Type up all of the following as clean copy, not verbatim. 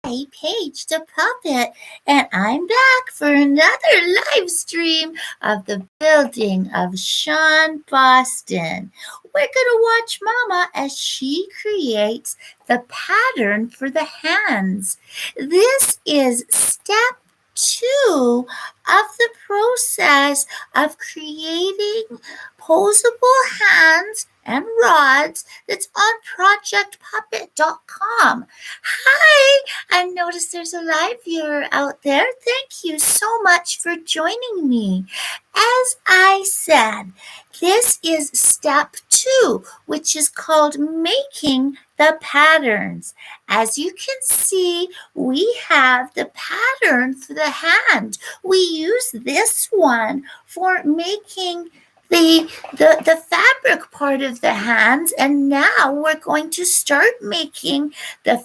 Paige the Puppet, and I'm back for another live stream of the building of Shawn Boston. We're going to watch Mama as she creates the pattern for the hands. This is step 2 of the process of creating posable hands and rods that's on projectpuppet.com. Hi, I noticed there's a live viewer out there. Thank you so much for joining me. As I said, this is step 2, which is called making the patterns. As you can see, we have the pattern for the hand. We use this one for making the fabric part of the hands, and now we're going to start making the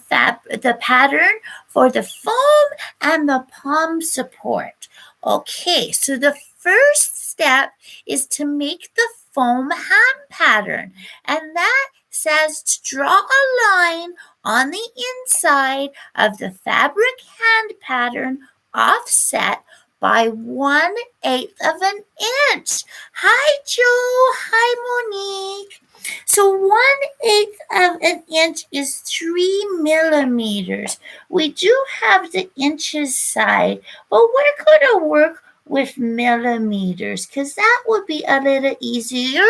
pattern for the foam and the palm support. Okay, so the first step is to make the foam hand pattern, and that says to draw a line on the inside of the fabric hand pattern offset by 1/8 of an inch. Hi, Joe. Hi, Monique. So 1/8 of an inch is 3 millimeters. We do have the inches side, but we're going to work with millimeters because that would be a little easier.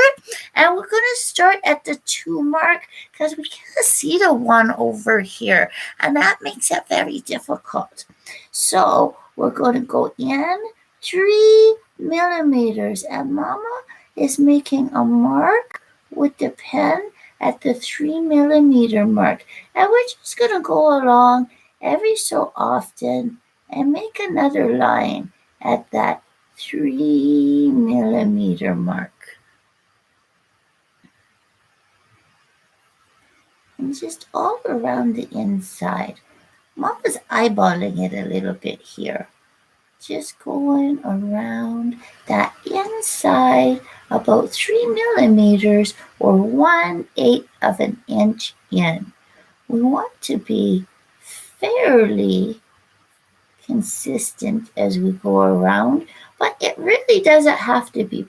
And we're going to start at the 2 mark because we can't see the 1 over here, and that makes it very difficult. So we're going to go in 3 millimeters, and Mama is making a mark with the pen at the 3 millimeter mark. And we're just going to go along every so often and make another line at that 3 millimeter mark. And just all around the inside. Mama's eyeballing it a little bit here. Just going around that inside about 3 millimeters or 1/8 of an inch in. We want to be fairly consistent as we go around, but it really doesn't have to be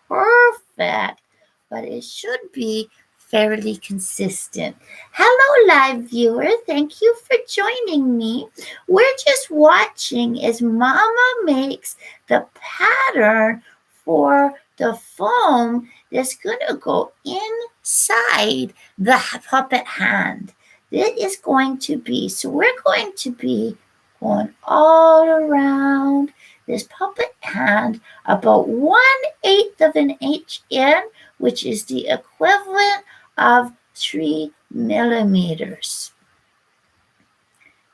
perfect, but it should be fairly consistent. Hello, live viewer. Thank you for joining me. We're just watching as Mama makes the pattern for the foam that's going to go inside the puppet hand. This is going to be, so we're going to be going all around this puppet hand about 1/8 of an inch in, which is the equivalent of 3 millimeters.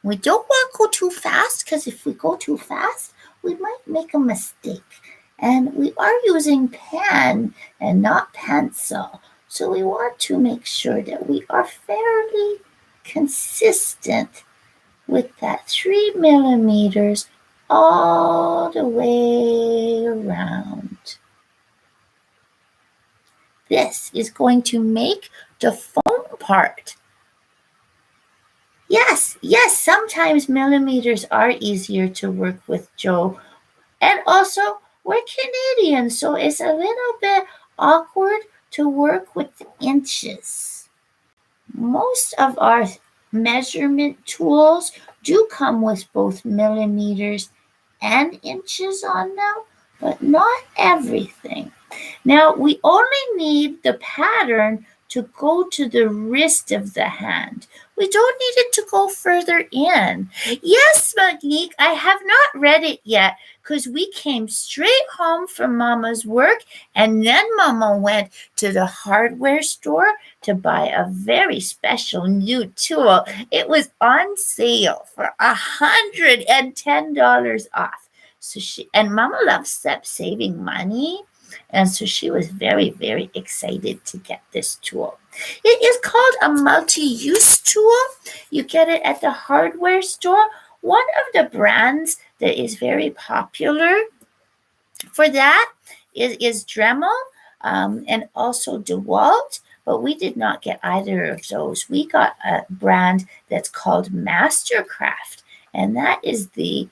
We don't want to go too fast because if we go too fast, we might make a mistake. And we are using pen and not pencil. So we want to make sure that we are fairly consistent with that 3 millimeters all the way around. This is going to make the foam part. Yes, sometimes millimeters are easier to work with, Joe. And also, we're Canadian, so it's a little bit awkward to work with the inches. Most of our measurement tools do come with both millimeters and inches on them, but not everything. Now, we only need the pattern to go to the wrist of the hand. We don't need it to go further in. Yes, Monique, I have not read it yet because we came straight home from Mama's work, and then Mama went to the hardware store to buy a very special new tool. It was on sale for $110 off. So Mama loves saving money. And so she was very, very excited to get this tool. It is called a multi-use tool. You get it at the hardware store. One of the brands that is very popular for that is Dremel and also DeWalt. but we did not get either of those. We got a brand that's called Mastercraft, and that is the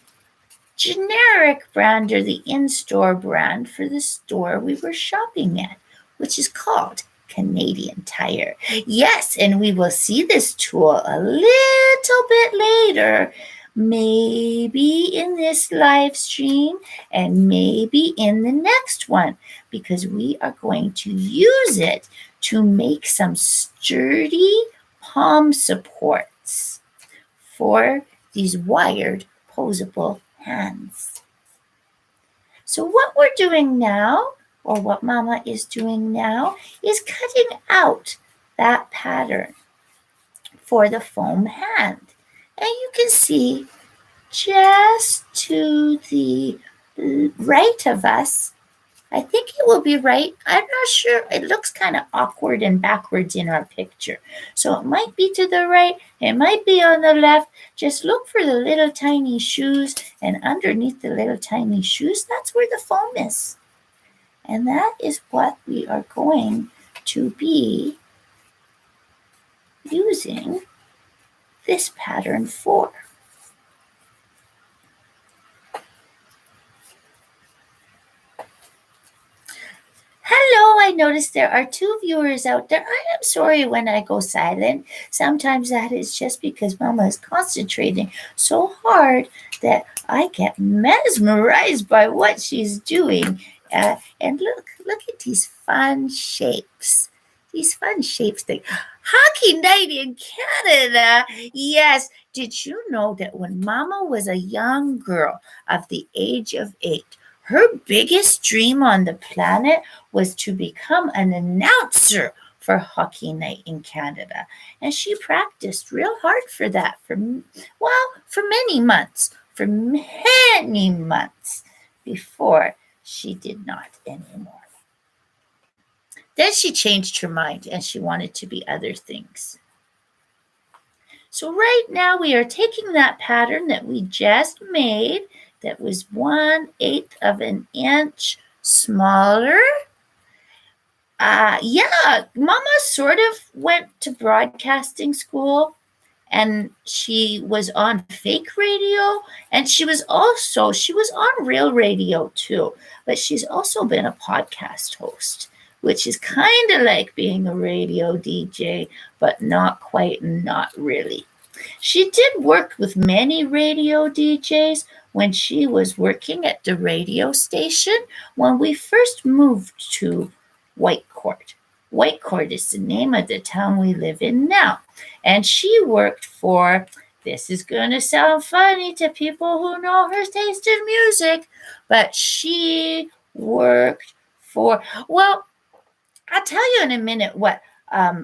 generic brand or the in-store brand for the store we were shopping at, which is called Canadian Tire. Yes, and we will see this tool a little bit later, maybe in this live stream and maybe in the next one, because we are going to use it to make some sturdy palm supports for these wired posable hands. So what we're doing now, or what Mama is doing now, is cutting out that pattern for the foam hand. And you can see just to the right of us, I think it will be right. I'm not sure. It looks kind of awkward and backwards in our picture. So it might be to the right. It might be on the left. Just look for the little tiny shoes. And underneath the little tiny shoes, that's where the foam is. And that is what we are going to be using this pattern for. Hello, I noticed there are 2 viewers out there. I am sorry when I go silent. Sometimes that is just because Mama is concentrating so hard that I get mesmerized by what she's doing. And look at these fun shapes. These fun shapes. Hockey night in Canada. Yes. Did you know that when Mama was a young girl of the age of 8, her biggest dream on the planet was to become an announcer for Hockey Night in Canada. And she practiced real hard for that for many months, before she did not anymore. Then she changed her mind and she wanted to be other things. So right now we are taking that pattern that we just made that was 1/8 of an inch smaller. Mama sort of went to broadcasting school, and she was on fake radio, and she was on real radio too, but she's also been a podcast host, which is kind of like being a radio DJ, but not quite, not really. She did work with many radio DJs when she was working at the radio station when we first moved to Whitecourt. Whitecourt is the name of the town we live in now. And she worked for, this is going to sound funny to people who know her taste in music, but she worked for, well, I'll tell you in a minute what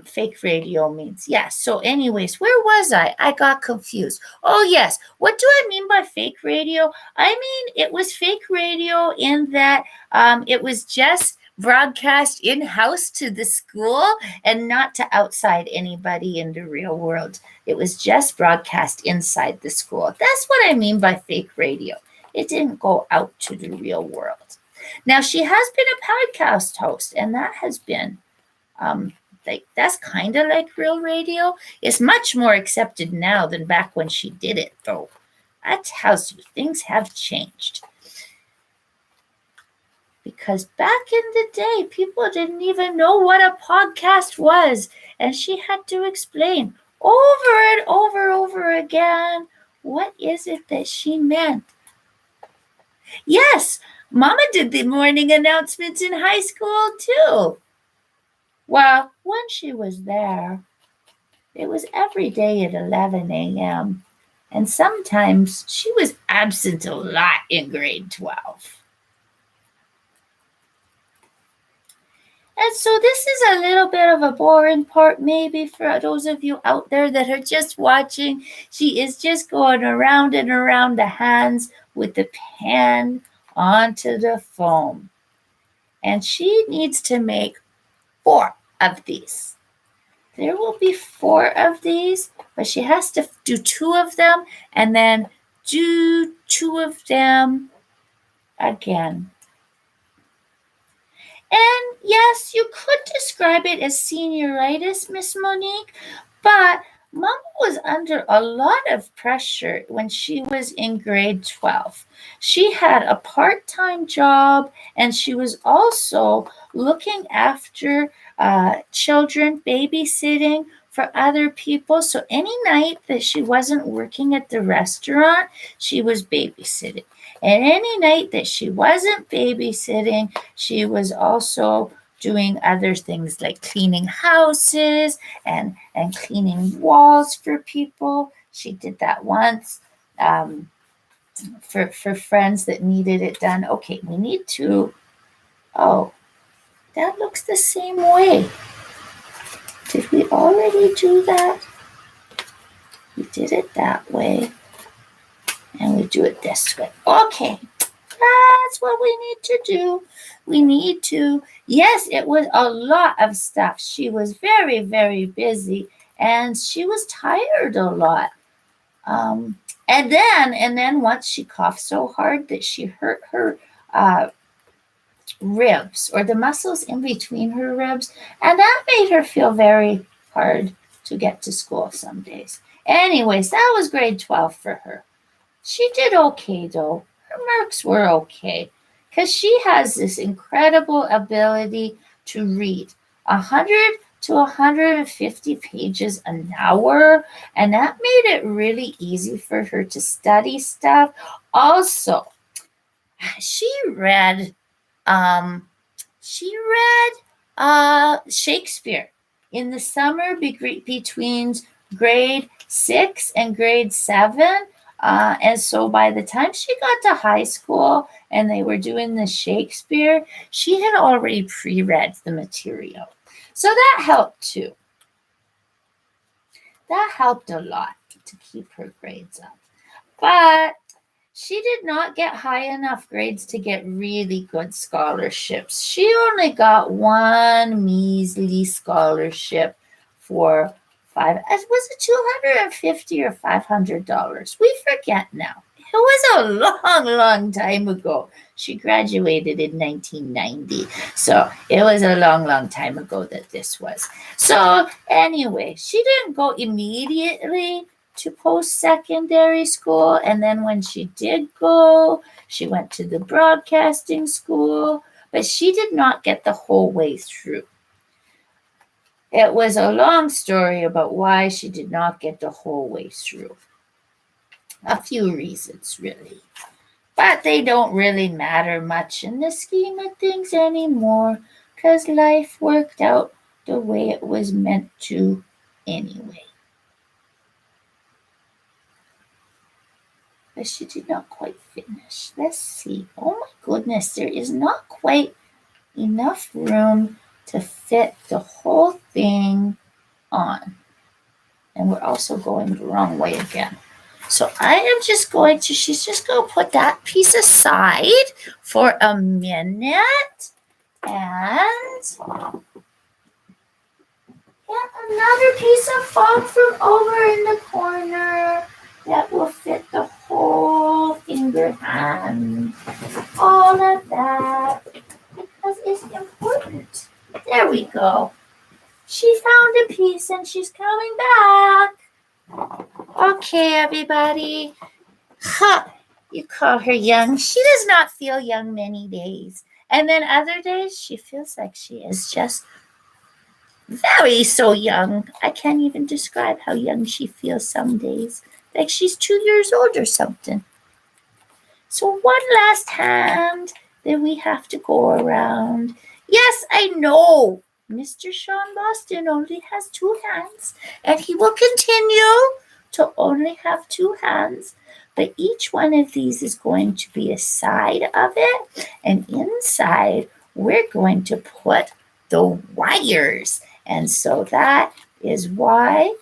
fake radio means. Yes. So anyways, where was I? I got confused. Oh, yes. What do I mean by fake radio? I mean, it was fake radio in that it was just broadcast in-house to the school and not to outside anybody in the real world. It was just broadcast inside the school. That's what I mean by fake radio. It didn't go out to the real world. Now, she has been a podcast host, and that has been that's kind of like real radio. It's much more accepted now than back when she did it, though. That tells you things have changed. Because back in the day, people didn't even know what a podcast was, and she had to explain over and over again what is it that she meant. Yes, Mama did the morning announcements in high school, too. Well, when she was there, it was every day at 11 a.m., and sometimes she was absent a lot in grade 12. And so this is a little bit of a boring part maybe for those of you out there that are just watching. She is just going around and around the hands with the pen onto the foam. And she needs to make 4 of these. There will be 4 of these, but she has to do 2 of them and then do 2 of them again. And yes, you could describe it as senioritis, Miss Monique, but Mama was under a lot of pressure when she was in grade 12. She had a part time job and she was also looking after children, babysitting for other people. So any night that she wasn't working at the restaurant, she was babysitting. And any night that she wasn't babysitting, she was also doing other things like cleaning houses and cleaning walls for people. She did that once for friends that needed it done. Okay, we need to. Oh, that looks the same way. Did we already do that? We did it that way. And we do it this way. Okay, that's what we need to do. We need to, yes, it was a lot of stuff. She was very, very busy and she was tired a lot. And then once she coughed so hard that she hurt her ribs or the muscles in between her ribs, and that made her feel very hard to get to school some days. Anyways, that was grade 12 for her. She did okay though. Her marks were okay because she has this incredible ability to read 100 to 150 pages an hour, and that made it really easy for her to study stuff. Also, she read um, Shakespeare in the summer between grade 6 and grade 7. And so by the time she got to high school and they were doing the Shakespeare, she had already pre-read the material. So that helped too. That helped a lot to keep her grades up. But she did not get high enough grades to get really good scholarships. She only got one measly scholarship for was it $250 or $500? We forget now. It was a long, long time ago. She graduated in 1990. So it was a long, long time ago that this was. So anyway, she didn't go immediately to post-secondary school, and then when she did go, she went to the broadcasting school, but she did not get the whole way through. It was a long story about why she did not get the whole way through. A few reasons, really. But they don't really matter much in the scheme of things anymore, because life worked out the way it was meant to anyway. But she did not quite finish. Let's see. Oh my goodness, there is not quite enough room to fit the whole thing on. And we're also going the wrong way again. So I am just going to, she's just going to put that piece aside for a minute. And get another piece of foam from over in the corner that will fit the whole finger hand. All of that, because it's important. There we go. She found a piece and she's coming back. Okay, everybody. You call her young. She does not feel young many days. And then other days, she feels like she is just very so young. I can't even describe how young she feels some days. Like she's 2 years old or something. So one last hand that we have to go around. Yes, I know. Mr. Shawn Boston only has 2 hands, and he will continue to only have 2 hands. But each one of these is going to be a side of it, and inside we're going to put the wires. And so that is why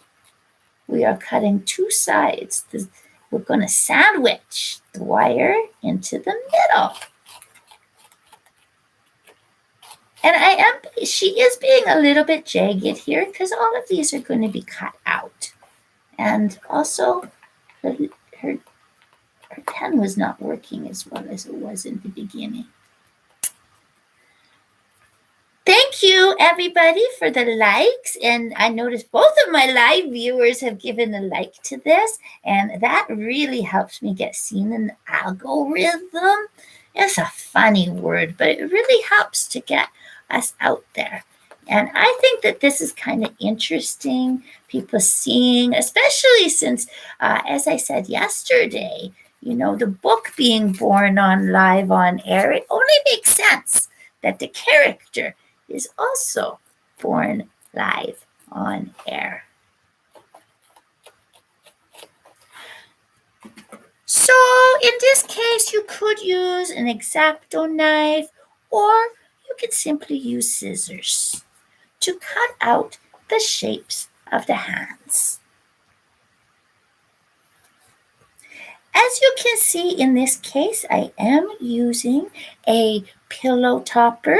we are cutting 2 sides. We're going to sandwich the wire into the middle. And she is being a little bit jagged here because all of these are going to be cut out. And also, her pen was not working as well as it was in the beginning. Thank you, everybody, for the likes. And I noticed both of my live viewers have given a like to this, and that really helps me get seen in the algorithm. It's a funny word, but it really helps to get us out there. And I think that this is kind of interesting, people seeing, especially since, as I said yesterday, the book being born on live on air, it only makes sense that the character is also born live on air. So in this case, you could use an X-Acto knife, or you could simply use scissors to cut out the shapes of the hands. As you can see in this case, I am using a pillow topper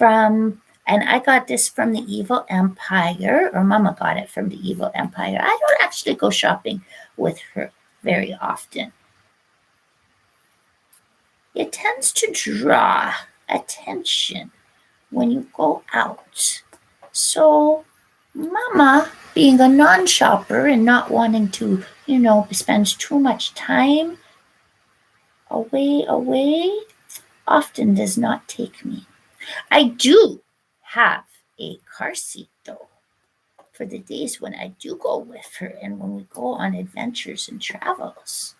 and I got this from the Evil Empire, or Mama got it from the Evil Empire. I don't actually go shopping with her very often. It tends to draw attention when you go out. So Mama, being a non-shopper and not wanting to, spend too much time away, often does not take me. I do have a car seat, though, for the days when I do go with her and when we go on adventures and travels.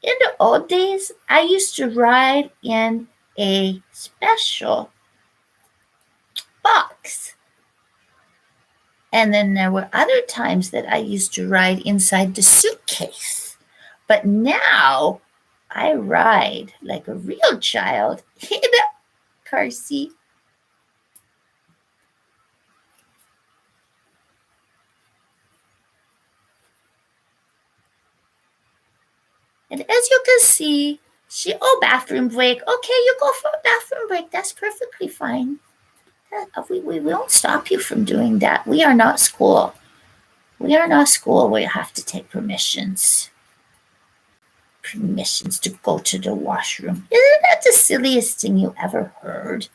In the old days, I used to ride in a special box. And then there were other times that I used to ride inside the suitcase. But now I ride like a real child in a car seat. And as you can see, bathroom break. Okay, you go for a bathroom break. That's perfectly fine. We won't stop you from doing that. We are not school. We are not school where you have to take permissions. Permissions to go to the washroom. Isn't that the silliest thing you ever heard?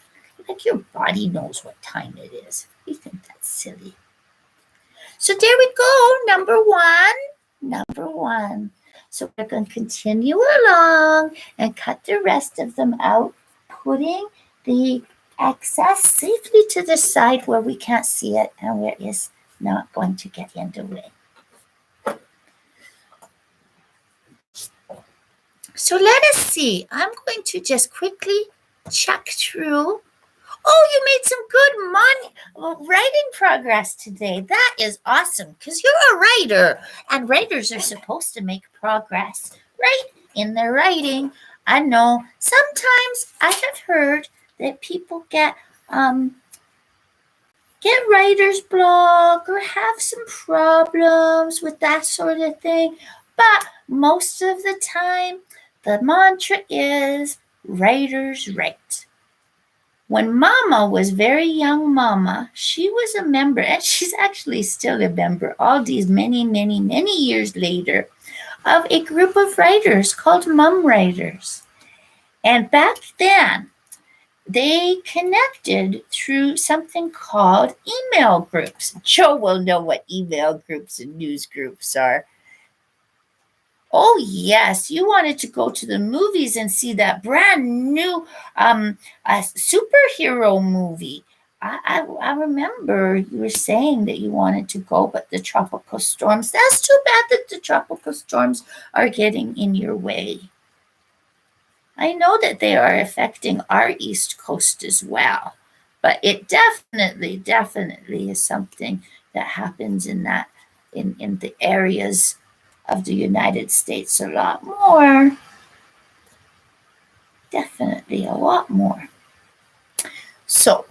Like your body knows what time it is. You think that's silly. So there we go. Number one. So we're going to continue along and cut the rest of them out, putting the excess safely to the side where we can't see it and where it's not going to get in the way. So let us see. I'm going to just quickly check through. Oh, you made some good writing progress today. That is awesome because you're a writer, and writers are supposed to make progress, right, in their writing. I know sometimes I have heard that people get writer's block or have some problems with that sort of thing. But most of the time, the mantra is writers write. When Mama was very young Mama, she was a member, and she's actually still a member all these many, many, many years later, of a group of writers called Mum Writers. And back then, they connected through something called email groups. Joe will know what email groups and news groups are. Oh, yes, you wanted to go to the movies and see that brand new superhero movie. I remember you were saying that you wanted to go, but the tropical storms, that's too bad that the tropical storms are getting in your way. I know that they are affecting our East Coast as well, but it definitely is something that happens in the areas of the United States a lot more. Definitely a lot more. So,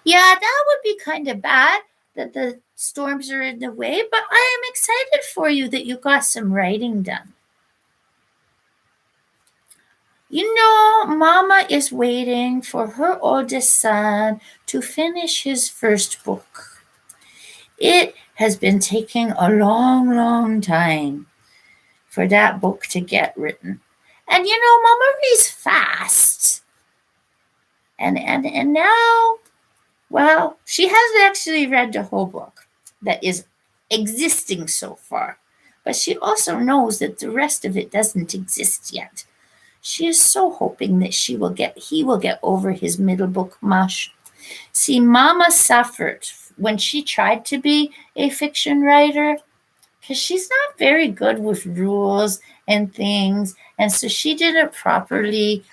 yeah, that would be kind of bad that the storms are in the way, but I am excited for you that you got some writing done. Mama is waiting for her oldest son to finish his first book. It has been taking a long, long time for that book to get written. And Mama reads fast. And now, well, she hasn't actually read the whole book that is existing so far. But she also knows that the rest of it doesn't exist yet. She is so hoping that he will get over his middle book mush. See, Mama suffered when she tried to be a fiction writer because she's not very good with rules and things. And so she didn't properly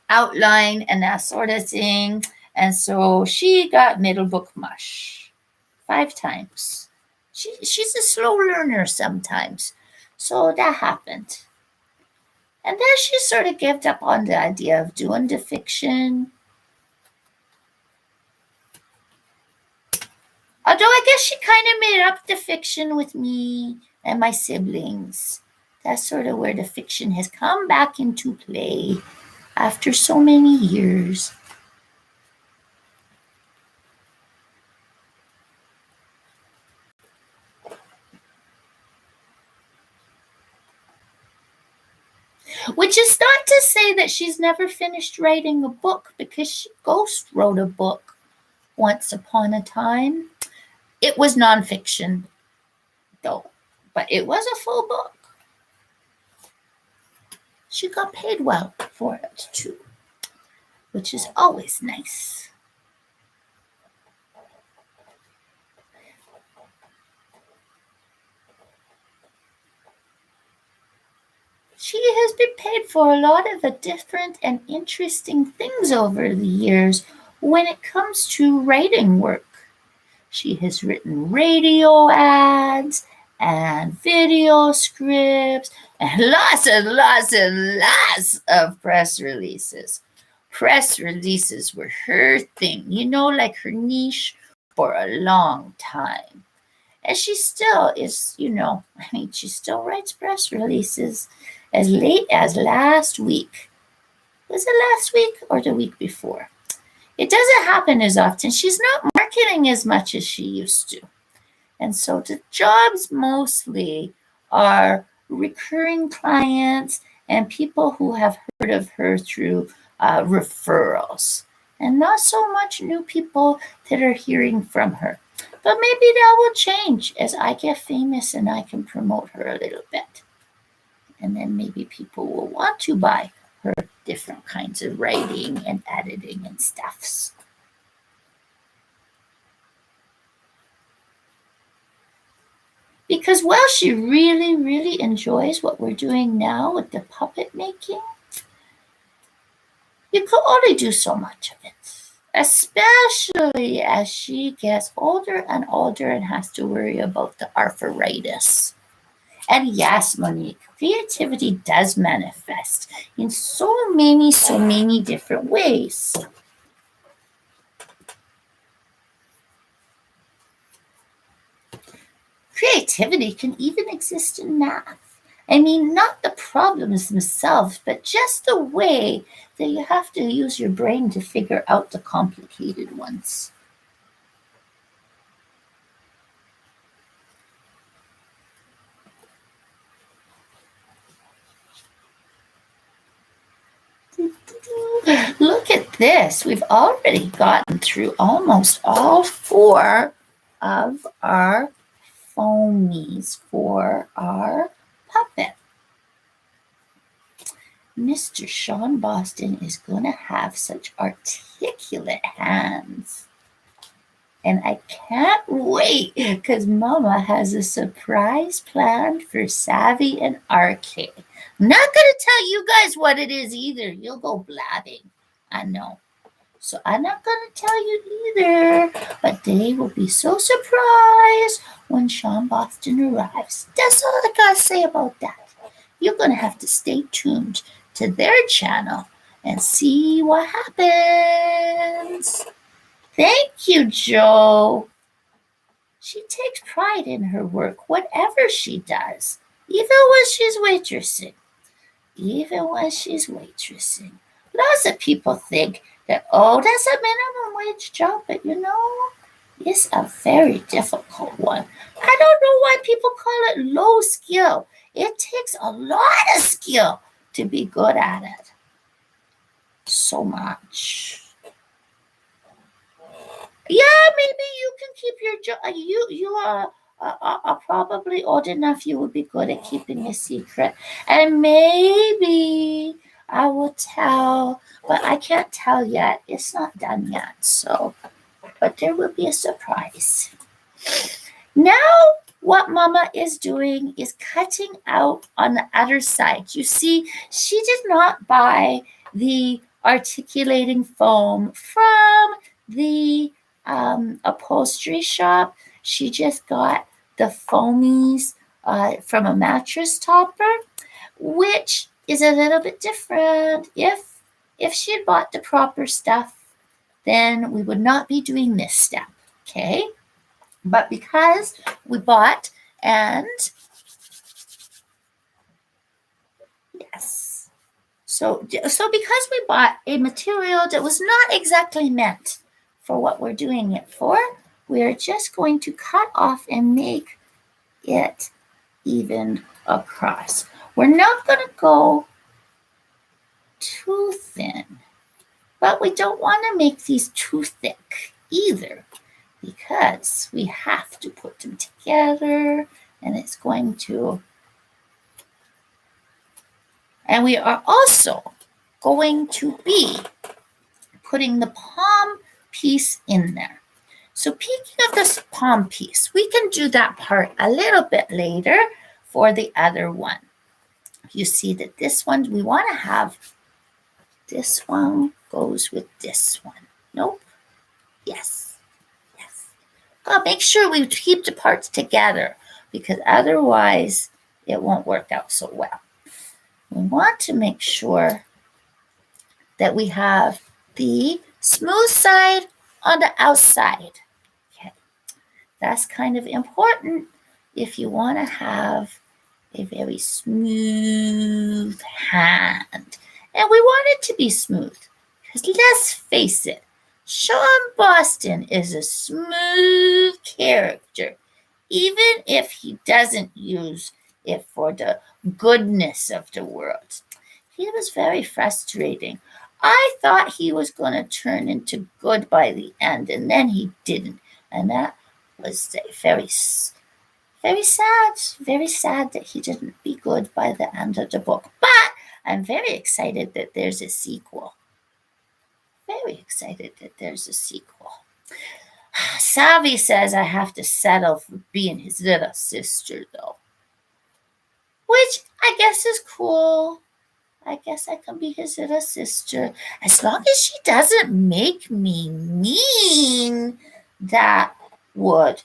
outline and that sort of thing. And so she got middle book mush 5 times. She's a slow learner sometimes. So that happened. And then she sort of gave up on the idea of doing the fiction. Although I guess she kind of made up the fiction with me and my siblings. That's sort of where the fiction has come back into play after so many years. Which is not to say that she's never finished writing a book, because she ghost wrote a book once upon a time. It was nonfiction, though, but it was a full book. She got paid well for it, too, which is always nice. She has been paid for a lot of the different and interesting things over the years when it comes to writing work. She has written radio ads and video scripts and lots of press releases. Press releases were her thing, like her niche for a long time. And she still is, she still writes press releases as late as last week. Was it last week or the week before? It doesn't happen as often. She's not marketing as much as she used to. And so the jobs mostly are recurring clients and people who have heard of her through referrals, and not so much new people that are hearing from her. But maybe that will change as I get famous and I can promote her a little bit. And then maybe people will want to buy her different kinds of writing and editing and stuffs. Because while she really, really enjoys what we're doing now with the puppet making, you can only do so much of it. Especially as she gets older and older and has to worry about the arthritis. And yes, Monique, creativity does manifest in so many different ways. Creativity can even exist in math. I mean, not the problems themselves, but just the way that you have to use your brain to figure out the complicated ones. Look at this. We've already gotten through almost all 4 of our foamies for our puppet. Mr. Shawn Boston is going to have such articulate hands. And I can't wait because Mama has a surprise planned for Savvy and RK. I'm not going to tell you guys what it is either. You'll go blabbing. I know. So I'm not going to tell you either. But they will be so surprised when Shawn Boston arrives. That's all I got to say about that. You're going to have to stay tuned to their channel and see what happens. Thank you, Joe. She takes pride in her work, whatever she does, even when she's waitressing. Lots of people think that, that's a minimum wage job, but is a very difficult one. I don't know why people call it low skill. It takes a lot of skill to be good at it. So much. Yeah, maybe you can keep your job. You are probably old enough. You would be good at keeping a secret, and maybe I will tell, but I can't tell yet. It's not done yet. So, but there will be a surprise. Now, what Mama is doing is cutting out on the other side. You see, she did not buy the articulating foam from the upholstery shop. She just got the foamies from a mattress topper, which is a little bit different. If she had bought the proper stuff, then we would not be doing this step. Okay. But because we bought and yes, so because we bought a material that was not exactly meant for what we're doing it for, we're just going to cut off and make it even across. We're not going to go too thin, but we don't want to make these too thick either, because we have to put them together, and it's going to. And we are also going to be putting the palm piece in there. So speaking of this palm piece, we can do that part a little bit later for the other one. You see that this one, we want to have this one goes with this one. Nope. Yes. Yes. Oh, make sure we keep the parts together, because otherwise it won't work out so well. We want to make sure that we have the smooth side on the outside. Okay. That's kind of important if you want to have a very smooth hand. And we want it to be smooth, because let's face it, Shawn Boston is a smooth character, even if he doesn't use it for the goodness of the world. He was very frustrating. I thought he was going to turn into good by the end, and then he didn't. And that was very, very sad that he didn't be good by the end of the book. But I'm very excited that there's a sequel. Very excited that there's a sequel. Savi says I have to settle for being his little sister, though. Which I guess is cool. I guess I can be his little sister. As long as she doesn't make me mean, that would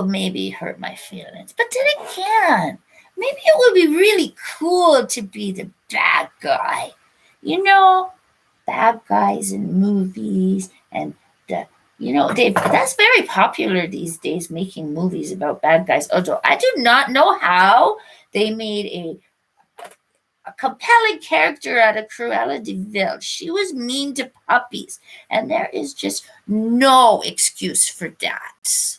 maybe hurt my feelings. But then again, maybe it would be really cool to be the bad guy. You know, bad guys in movies, and that's very popular these days, making movies about bad guys. Although I do not know how they made a compelling character out of Cruella de Vil. She was mean to puppies, and there is just no excuse for that.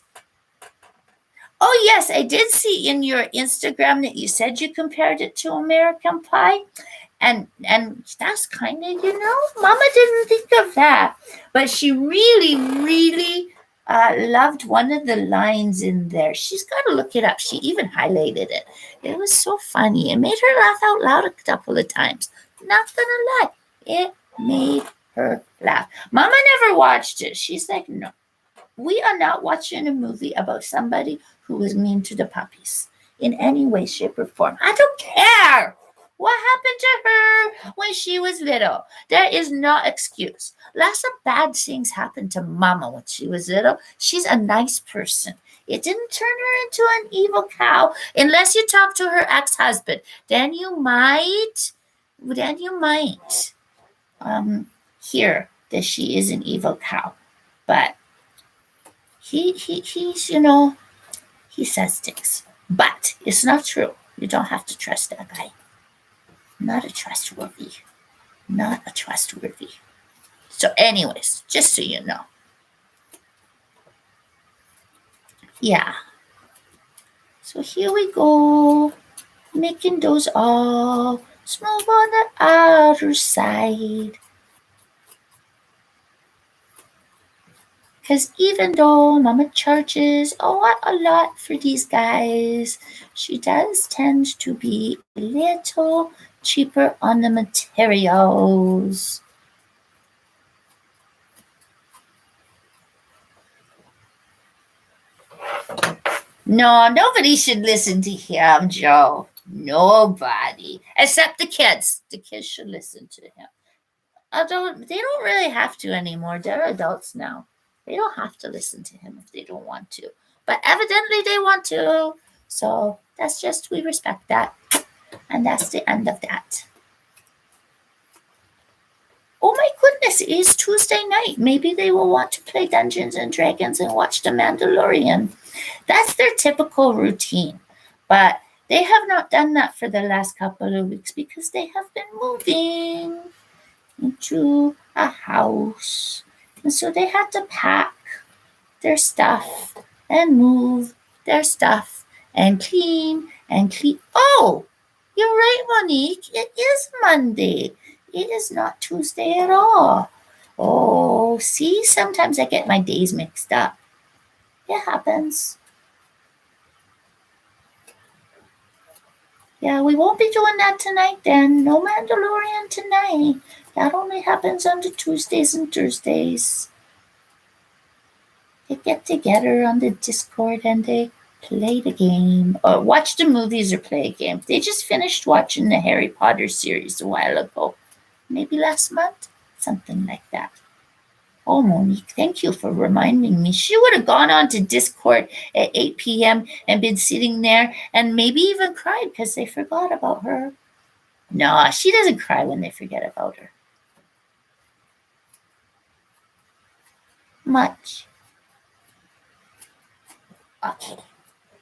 Oh yes, I did see in your Instagram that you said you compared it to American Pie. And that's kind of, Mama didn't think of that. But she really, really loved one of the lines in there. She's got to look it up. She even highlighted it. It was so funny. It made her laugh out loud a couple of times. Not going to lie. It made her laugh. Mama never watched it. She's like, no. We are not watching a movie about somebody who was mean to the puppies in any way, shape, or form. I don't care. What happened to her when she was little? There is no excuse. Lots of bad things happened to Mama when she was little. She's a nice person. It didn't turn her into an evil cow, unless you talk to her ex-husband. Then you might hear that she is an evil cow. But he's, he says things. But it's not true. You don't have to trust that guy. Not a trustworthy. So anyways, just so you know. Yeah. So here we go. Making those all smooth on the outer side. Because even though Mama charges a lot for these guys, she does tend to be a little cheaper on the materials. No, nobody should listen to him, Joe. Nobody. Except the kids. The kids should listen to him. Although they don't really have to anymore. They're adults now. They don't have to listen to him if they don't want to. But evidently they want to. So that's just, we respect that. And that's the end of that. Oh my goodness, it is Tuesday night. Maybe they will want to play Dungeons and Dragons and watch The Mandalorian. That's their typical routine. But they have not done that for the last couple of weeks because they have been moving into a house. And so they had to pack their stuff and move their stuff and clean and clean. Oh, you're right, Monique. It is Monday. It is not Tuesday at all. Oh, see, sometimes I get my days mixed up. It happens. Yeah, we won't be doing that tonight then. No Mandalorian tonight. That only happens on the Tuesdays and Thursdays. They get together on the Discord and they play the game or watch the movies or play a game. They just finished watching the Harry Potter series a while ago. Maybe last month? Something like that. Oh, Monique, thank you for reminding me. She would have gone on to Discord at 8 p.m. and been sitting there and maybe even cried because they forgot about her. No, she doesn't cry when they forget about her. Much. Okay.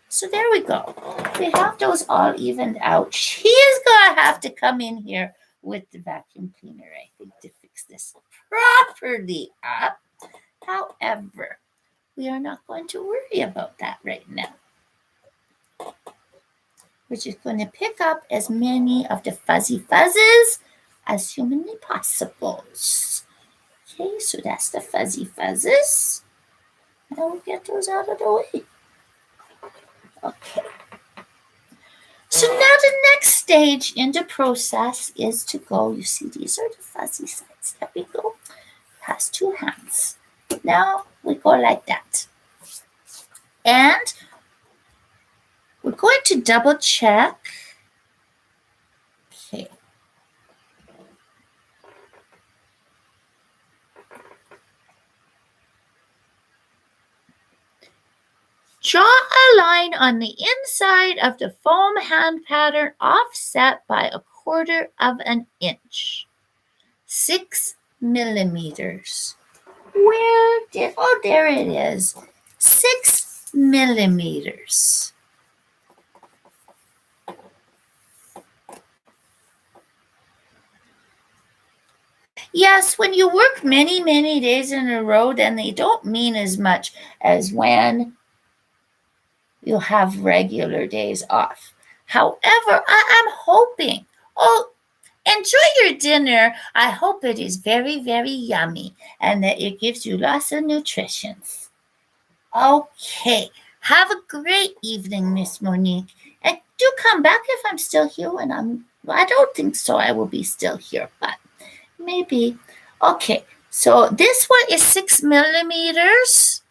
So there we go. We have those all evened out. She's going to have to come in here with the vacuum cleaner, I think, to fix this properly up. However, we are not going to worry about that right now. We're just going to pick up as many of the fuzzy fuzzes as humanly possible. Okay, so that's the fuzzy fuzzes. And we'll get those out of the way. Okay. So now the next stage in the process is to go, you see, these are the fuzzy sides. There we go. Has two hands. Now we go like that. And we're going to double check. Okay. Draw a line on the inside of the foam hand pattern offset by 1/4 of an inch. 6 millimeters. Oh, there it is. 6 millimeters. Yes, when you work many, many days in a row, then they don't mean as much as when you have regular days off. However, I'm hoping, enjoy your dinner. I hope it is very, very yummy and that it gives you lots of nutrition. Okay. Have a great evening, Miss Monique. And do come back if I'm still here I don't think so. I will be still here, but maybe. Okay. So this one is 6 millimeters.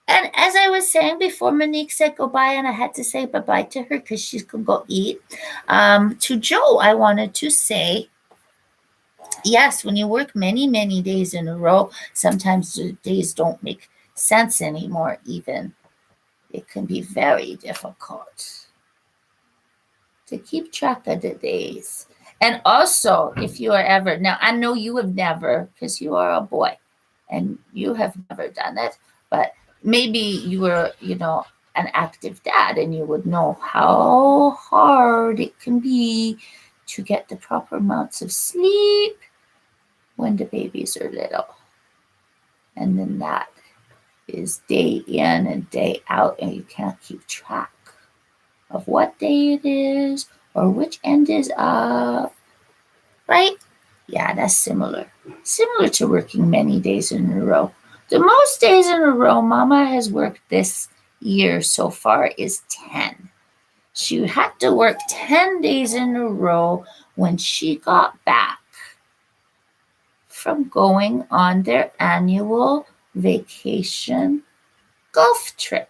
And as I was saying before, Monique said goodbye, and I had to say bye-bye to her because she's going to go eat. To Joe, I wanted to say, yes, when you work many, many days in a row, sometimes the days don't make sense anymore even. It can be very difficult to keep track of the days. And also, if you are ever, now I know you have never, because you are a boy, and you have never done it, but maybe you were, an active dad and you would know how hard it can be to get the proper amounts of sleep when the babies are little. And then that is day in and day out, and you can't keep track of what day it is or which end is up, right? Yeah, that's similar. Similar to working many days in a row. The most days in a row Mama has worked this year so far is 10. She had to work 10 days in a row when she got back from going on their annual vacation golf trip.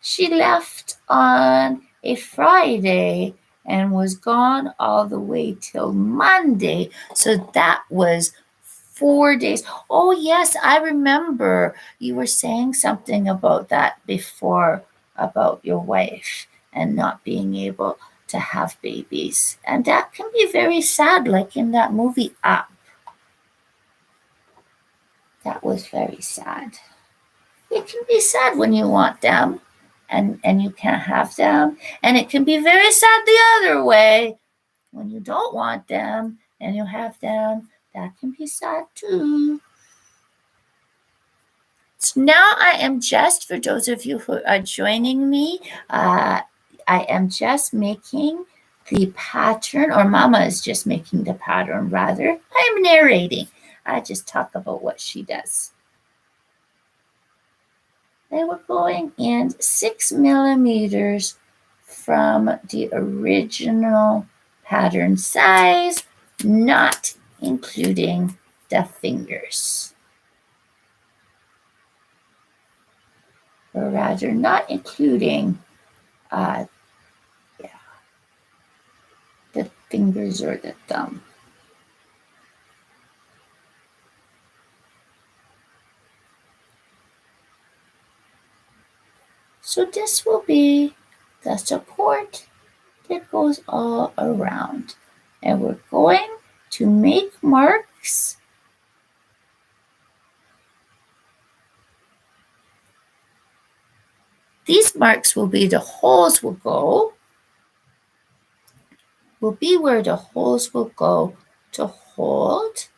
She left on a Friday and was gone all the way till Monday. So that was 4 days. Oh, yes, I remember you were saying something about that before, about your wife and not being able to have babies. And that can be very sad, like in that movie Up. That was very sad. It can be sad when you want them and you can't have them. And it can be very sad the other way when you don't want them and you have them. That can be sad too. So now I am just, for those of you who are joining me, I am just making the pattern, or Mama is just making the pattern rather. I'm narrating. I just talk about what she does. They were going in 6 millimeters from the original pattern size, not including the fingers. Or rather, not including the fingers or the thumb. So this will be the support that goes all around. And we're going to make marks. These marks will be the holes will go, will be where the holes will go to hold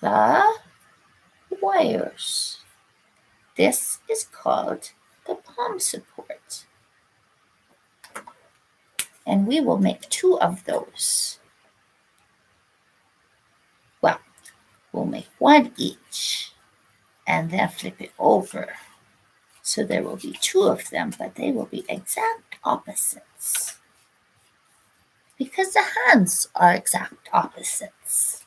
the wires. This is called the palm support. And we will make 2 of those. Well, we'll make 1 each and then flip it over. So there will be 2 of them, but they will be exact opposites. Because the hands are exact opposites.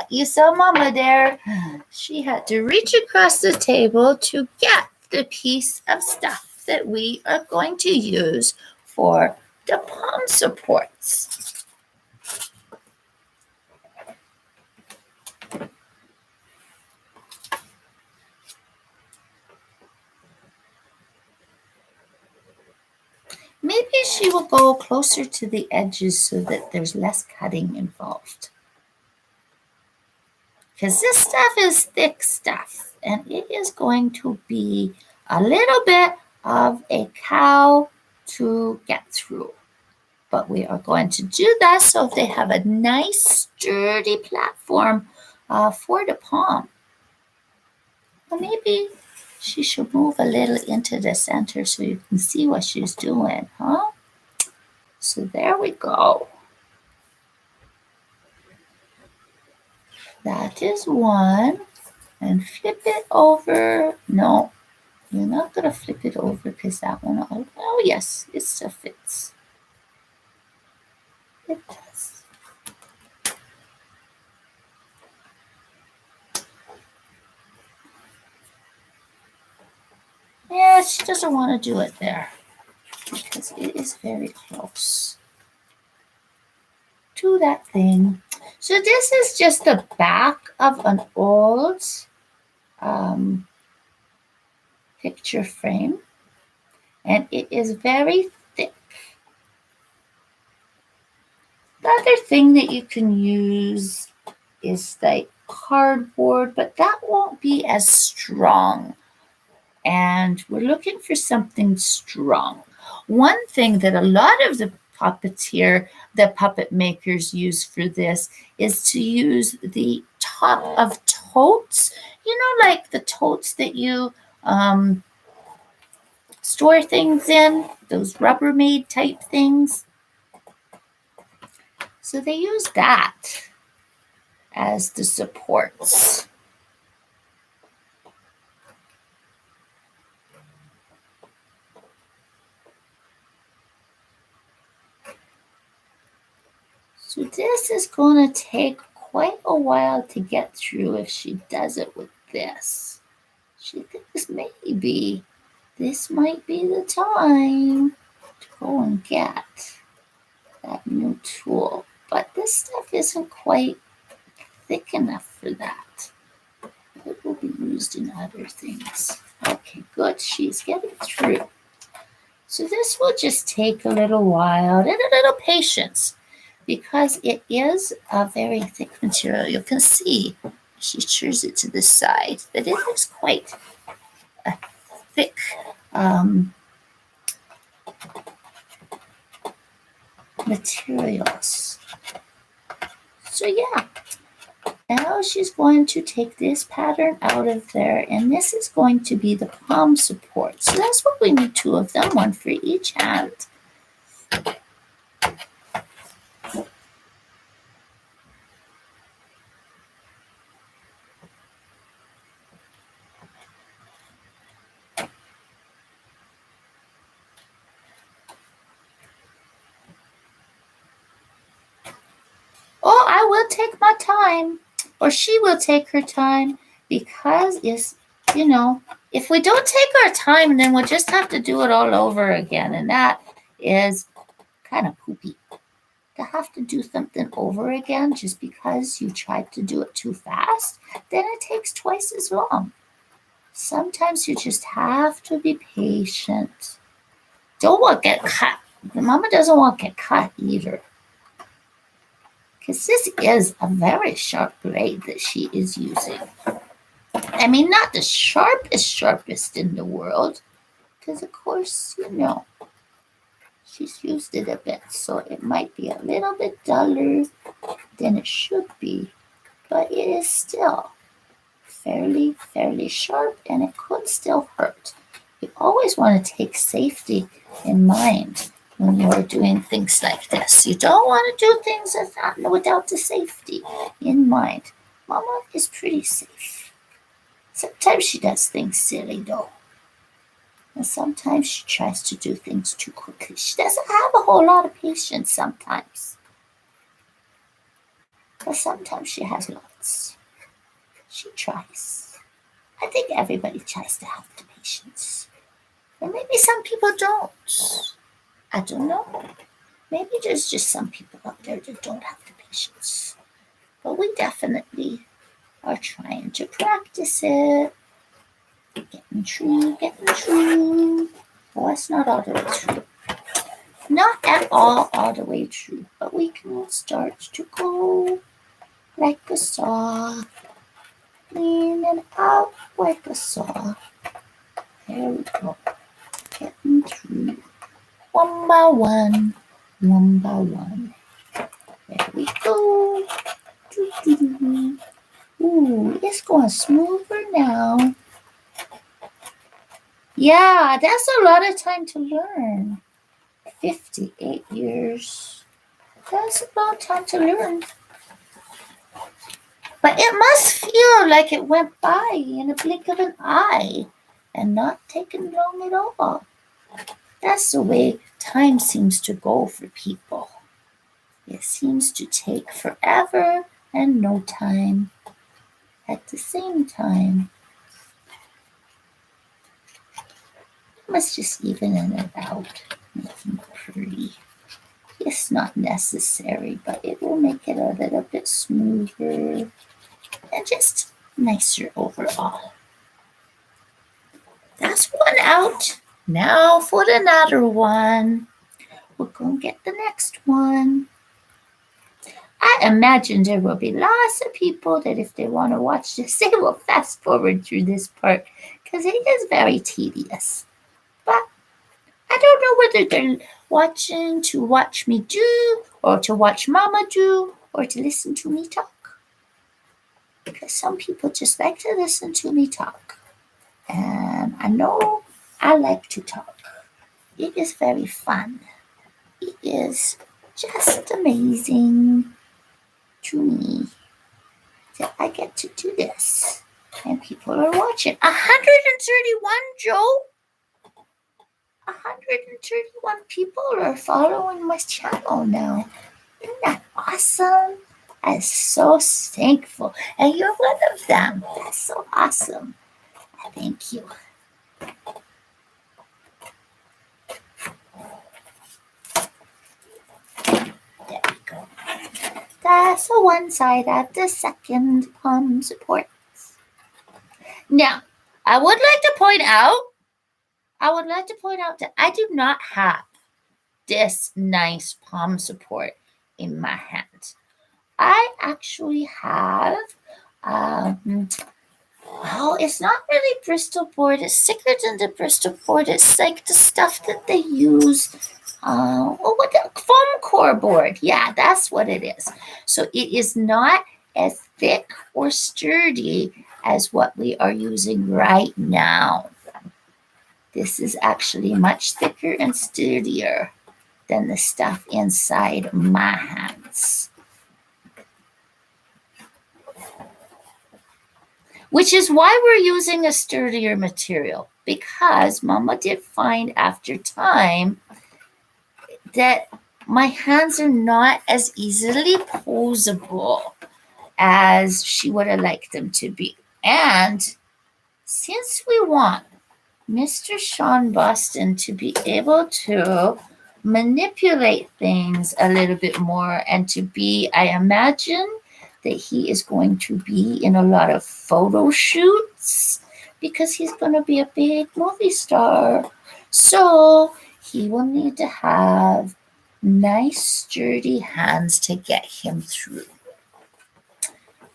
You saw Mama there. She had to reach across the table to get the piece of stuff that we are going to use for the palm supports. Maybe she will go closer to the edges so that there's less cutting involved. Because this stuff is thick stuff, and it is going to be a little bit of a cow to get through. But we are going to do that so they have a nice sturdy platform for the palm. Well, maybe she should move a little into the center so you can see what she's doing, huh? So there we go. That is one. And flip it over. No, you're not going to flip it over because that one, oh yes, it still fits. It does. Yeah, she doesn't want to do it there because it is very close to that thing. So this is just the back of an old picture frame, and it is very thick. The other thing that you can use is like cardboard, but that won't be as strong. And we're looking for something strong. One thing that a lot of the puppets here, the puppet makers use for this, is to use the top of totes. You know, like the totes that you store things in, those Rubbermaid type things. So they use that as the supports. So this is going to take quite a while to get through if she does it with this. She thinks maybe this might be the time to go and get that new tool. But this stuff isn't quite thick enough for that. It will be used in other things. Okay, good. She's getting through. So this will just take a little while and a little patience because it is a very thick material. You can see she shears it to the side that it is quite a thick materials. So yeah, now she's going to take this pattern out of there, and this is going to be the palm support. So that's what we need, 2 of them, 1 for each hand. Oh, I will take my time, or she will take her time, because it's, you know, if we don't take our time, then we'll just have to do it all over again, and that is kind of poopy. To have to do something over again just because you tried to do it too fast, then it takes twice as long. Sometimes you just have to be patient. Don't want to get cut. The mama doesn't want to get cut either. Because this is a very sharp blade that she is using. I mean, not the sharpest in the world. Because, of course, you know, she's used it a bit. So it might be a little bit duller than it should be. But it is still fairly sharp, and it could still hurt. You always want to take safety in mind when you're doing things like this. You don't want to do things without the safety in mind. Mama is pretty safe. Sometimes she does things silly though. And sometimes she tries to do things too quickly. She doesn't have a whole lot of patience sometimes. But sometimes she has lots. She tries. I think everybody tries to have the patience. And maybe some people don't. I don't know. Maybe there's just some people out there that don't have the patience. But we definitely are trying to practice it. Getting true. Oh, it's not all the way true. Not at all the way true. But we can start to go like a saw. In and out like a saw. There we go. Getting through. One by one. There we go. Ooh, it's going smoother now. Yeah, that's a lot of time to learn. 58 years. That's a long time to learn. But it must feel like it went by in a blink of an eye and not taken long at all. That's the way time seems to go for people. It seems to take forever and no time at the same time. I must just even it out, making it pretty. It's not necessary, but it will make it a little bit smoother and just nicer overall. That's one out. Now for another one. We're going to get the next one. I imagine there will be lots of people that if they want to watch this, they will fast forward through this part because it is very tedious. But I don't know whether they're watching to watch me do, or to watch Mama do, or to listen to me talk. Because some people just like to listen to me talk. And I know I like to talk. It is very fun. It is just amazing to me that I get to do this. And people are watching. 131, Joe. 131 people are following my channel now. Isn't that awesome? I'm so thankful. And you're one of them. That's so awesome. Thank you. There we go. That's the one side of the second palm support. Now, I would like to point out that I do not have this nice palm support in my hand. I actually have, it's not really Bristol board. It's thicker than the Bristol board. It's like the stuff that they use. What the foam core board? Yeah, that's what it is. So it is not as thick or sturdy as what we are using right now. This is actually much thicker and sturdier than the stuff inside my hands. Which is why we're using a sturdier material, because Mama did find after time that my hands are not as easily posable as she would have liked them to be. And since we want Mr. Shawn Boston to be able to manipulate things a little bit more and to be, I imagine that he is going to be in a lot of photo shoots because he's going to be a big movie star. So he will need to have nice sturdy hands to get him through.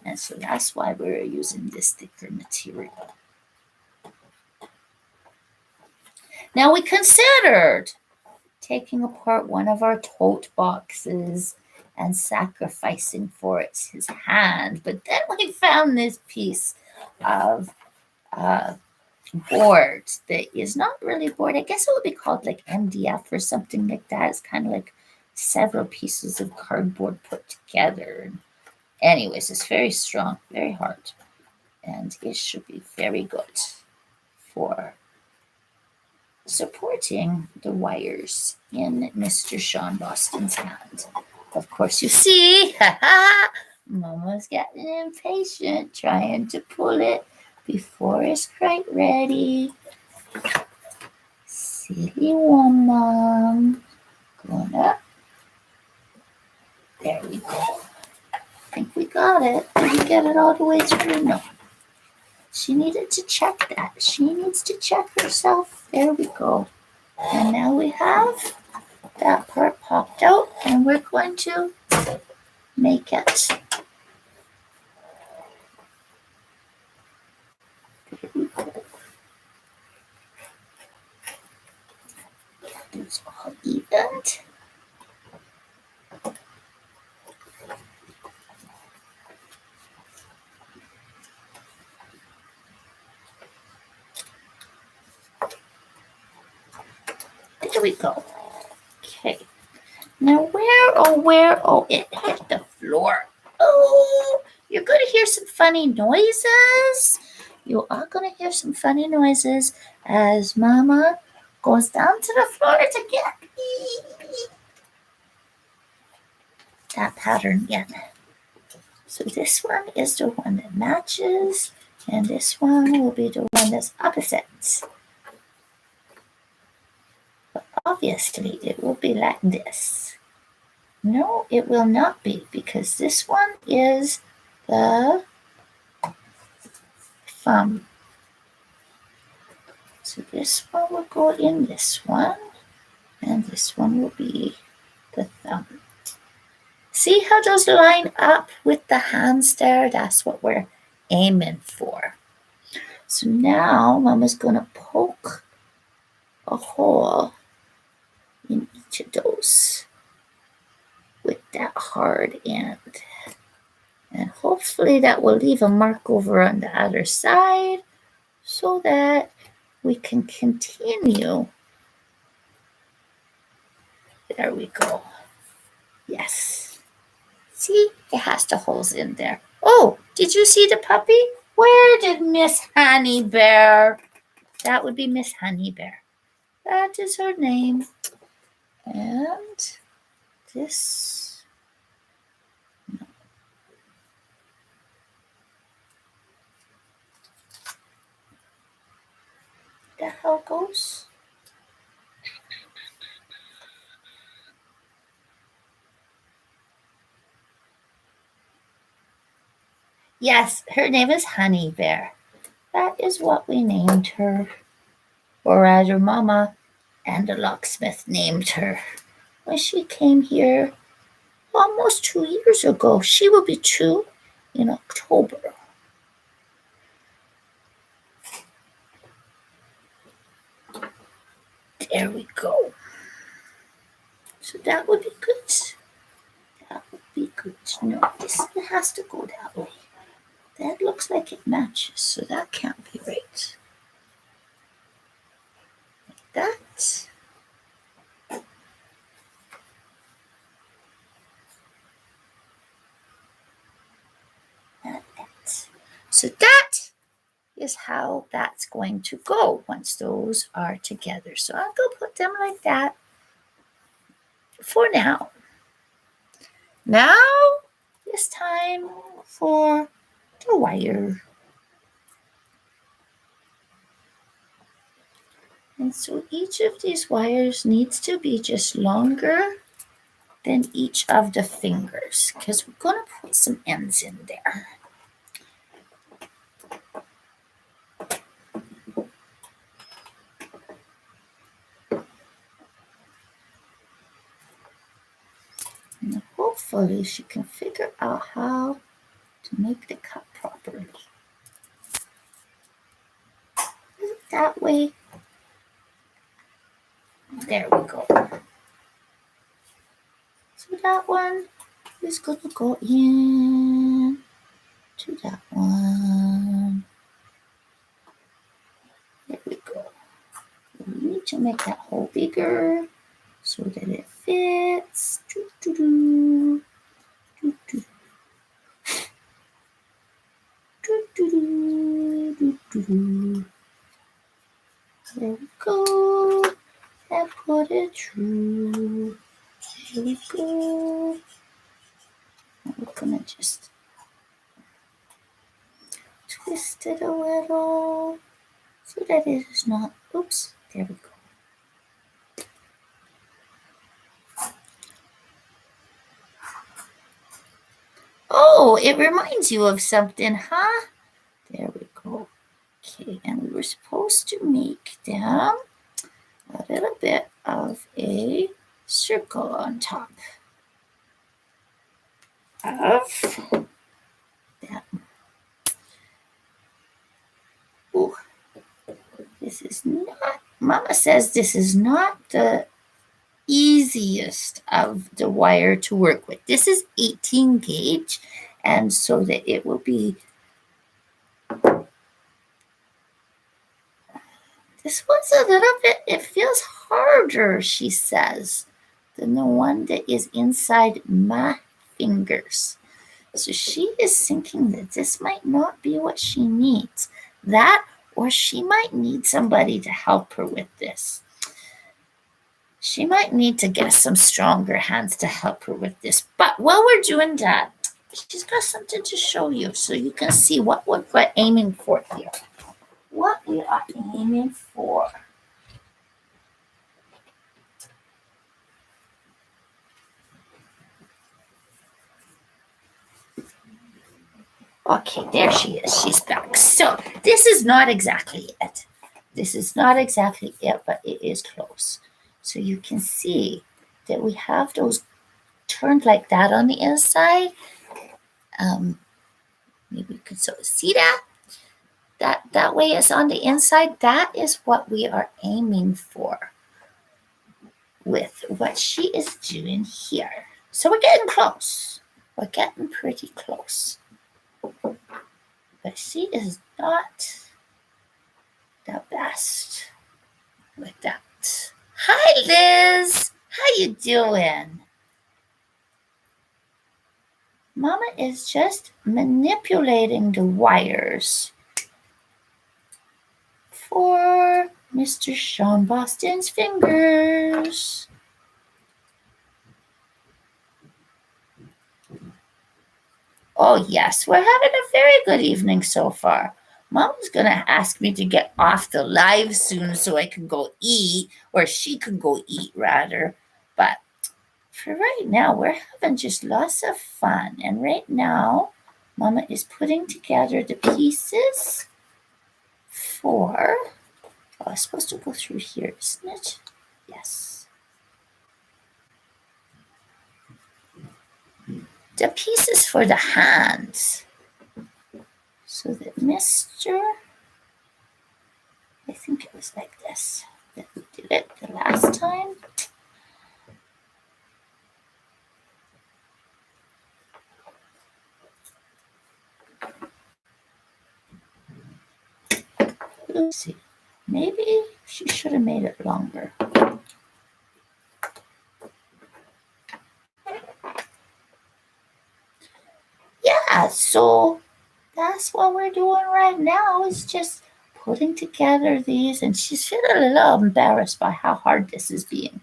And so that's why we're using this thicker material. Now we considered taking apart one of our tote boxes and sacrificing for it his hand, but then we found this piece of board that is not really board. I guess it would be called like MDF or something like that. It's kind of like several pieces of cardboard put together. And anyways, it's very strong, very hard, and it should be very good for supporting the wires in Mr. Shawn Boston's hand. Of course, you see, Mama's getting impatient, trying to pull it before it's quite ready. Silly woman. Going up. There we go. I think we got it. Did we get it all the way through? No. She needed to check that. She needs to check herself. There we go. And now we have that part popped out, and we're going to make it. There we go. It's all evened. There we go. Okay. Now where, it hit the floor. Oh, you're going to hear some funny noises. You are going to hear some funny noises as Mama goes down to the floor to get that pattern again. So this one is the one that matches, and this one will be the one that's opposite. But obviously it will be like this. No, it will not be, because this one is the thumb. So this one will go in this one, and this one will be the thumb. See how those line up with the hands there? That's what we're aiming for. So now Mama's going to poke a hole in each of those with that hard end. And hopefully that will leave a mark over on the other side so that we can continue. There we go. Yes. See, it has the holes in there. Oh, did you see the puppy? Where did Miss Honey Bear? That would be Miss Honey Bear. That is her name. And this. No. That how it goes? Yes, her name is Honey Bear. That is what we named her. Or rather, Mama and the locksmith named her when she came here almost 2 years ago. She will be 2 in October. There we go. So that would be good. That would be good. No, this has to go that way. That looks like it matches, so that can't be right. Like that. And that. So that is how that's going to go once those are together. So I'll go put them like that for now. Now it's time for the wire. And so each of these wires needs to be just longer than each of the fingers because we're going to put some ends in there. And hopefully she can figure out how to make the cut properly. That way. There we go. So that one is going to go in to that one. There we go. We need to make that hole bigger so that it fits. Doo-doo-doo. Doo-doo. Doo-doo-doo. Doo-doo-doo. There we go. And put it through. There we go. And we're gonna just twist it a little so that it is not, oops, there we go. Oh, it reminds you of something, huh? There we go. Okay, and we were supposed to make them a little bit of a circle on top of that. Ooh, this is not, Mama says this is not the easiest of the wire to work with. This is 18 gauge, and so that it will be, this one's a little bit, it feels harder, she says, than the one that is inside my fingers. So she is thinking that this might not be what she needs. That, or she might need somebody to help her with this. She might need to get some stronger hands to help her with this. But while we're doing that, she's got something to show you so you can see what we're aiming for here. What we are aiming for. Okay, there she is. She's back. So this is not exactly it. This is not exactly it, but it is close. So you can see that we have those turned like that on the inside. Maybe you could sort of see that. That way it's on the inside. That is what we are aiming for with what she is doing here. So we're getting close. We're getting pretty close. But she is not the best with that. Hi, Liz. How you doing? Mama is just manipulating the wires for Mr. Shawn Boston's fingers. Oh, yes, we're having a very good evening so far. Mom's going to ask me to get off the live soon so I can go eat, or she can go eat, rather. But for right now, we're having just lots of fun. And right now, Mama is putting together the pieces for... Oh, I'm supposed to go through here, isn't it? Yes. The pieces for the hands. So that Mr. I think it was like this that we did it the last time. Let's see. Maybe she should have made it longer. Yeah, so that's what we're doing right now, is just putting together these, and she's feeling a little embarrassed by how hard this is being.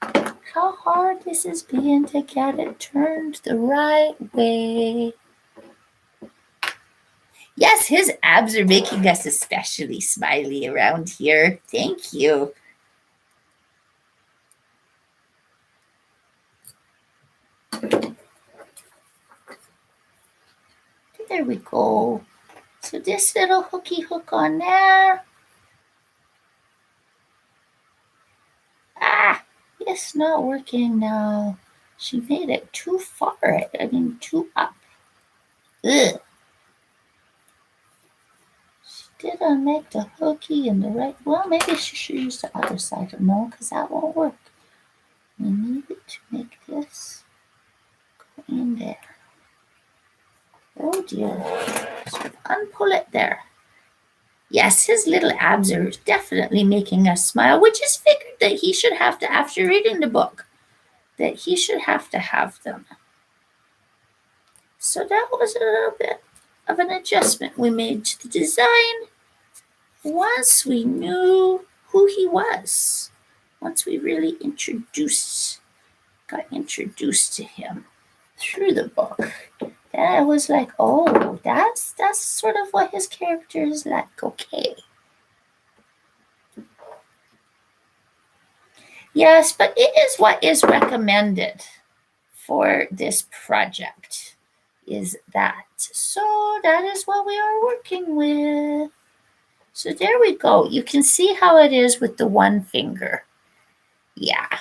How hard this is being to get it turned the right way. Yes, his abs are making us especially smiley around here. Thank you. There we go. So this little hooky hook on there. Ah, it's not working now. She made it too far. I mean, too up. Ugh. She didn't make the hooky in the right. Well, maybe she should use the other side. No, because that won't work. We need to make this go in there. Oh dear. So unpull it there. Yes, his little abs are definitely making us smile, which is figured that he should have to, after reading the book, that he should have to have them. So that was a little bit of an adjustment we made to the design once we knew who he was, once we really got introduced to him through the book. Then I was like, oh, that's sort of what his character is like. Okay. Yes, but it is what is recommended for this project, is that. So that is what we are working with. So there we go. You can see how it is with the one finger. Yeah.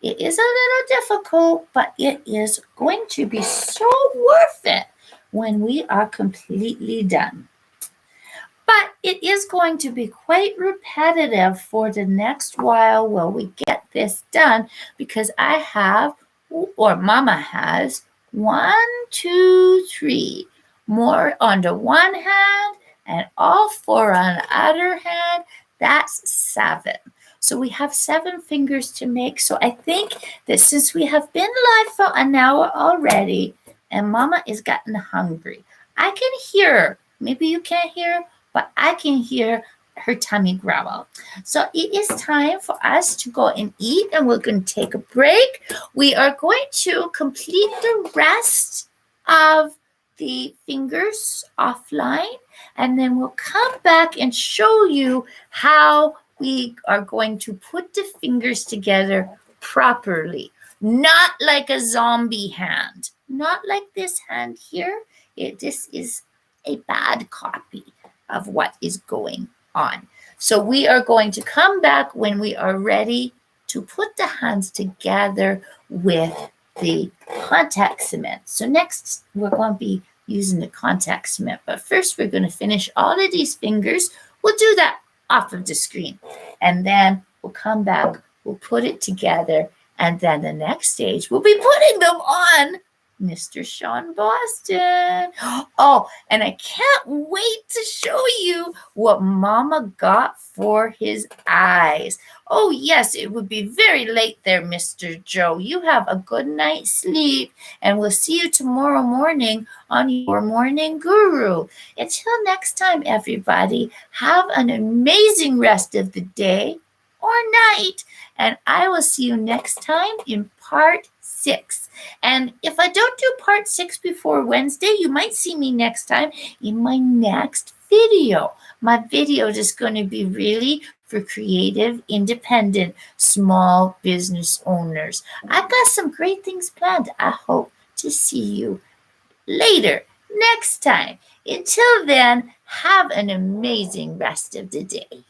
It is a little difficult, but it is going to be so worth it when we are completely done. But it is going to be quite repetitive for the next while we get this done, because I have, or Mama has, 1, 2, 3 more on the one hand and all 4 on the other hand. That's 7. So we have 7 fingers to make. So I think that since we have been live for an hour already and Mama is getting hungry, I can hear, maybe you can't hear, but I can hear her tummy growl. So it is time for us to go and eat, and we're going to take a break. We are going to complete the rest of the fingers offline, and then we'll come back and show you how we are going to put the fingers together properly. Not like a zombie hand. Not like this hand here. This is a bad copy of what is going on. So we are going to come back when we are ready to put the hands together with the contact cement. So next we're going to be using the contact cement, but first we're going to finish all of these fingers. We'll do that off of the screen, and then we'll come back, we'll put it together, and then the next stage we'll be putting them on Mr. Shawn Boston. Oh, and I can't wait to show you what Mama got for his eyes. Oh, yes, it would be very late there, Mr. Joe. You have a good night's sleep, and we'll see you tomorrow morning on your Morning Guru. Until next time, everybody, have an amazing rest of the day or night, and I will see you next time in part 6. And if I don't do part 6 before Wednesday, you might see me next time in my next video. My video is going to be really for creative, independent, small business owners. I've got some great things planned. I hope to see you later, next time. Until then, have an amazing rest of the day.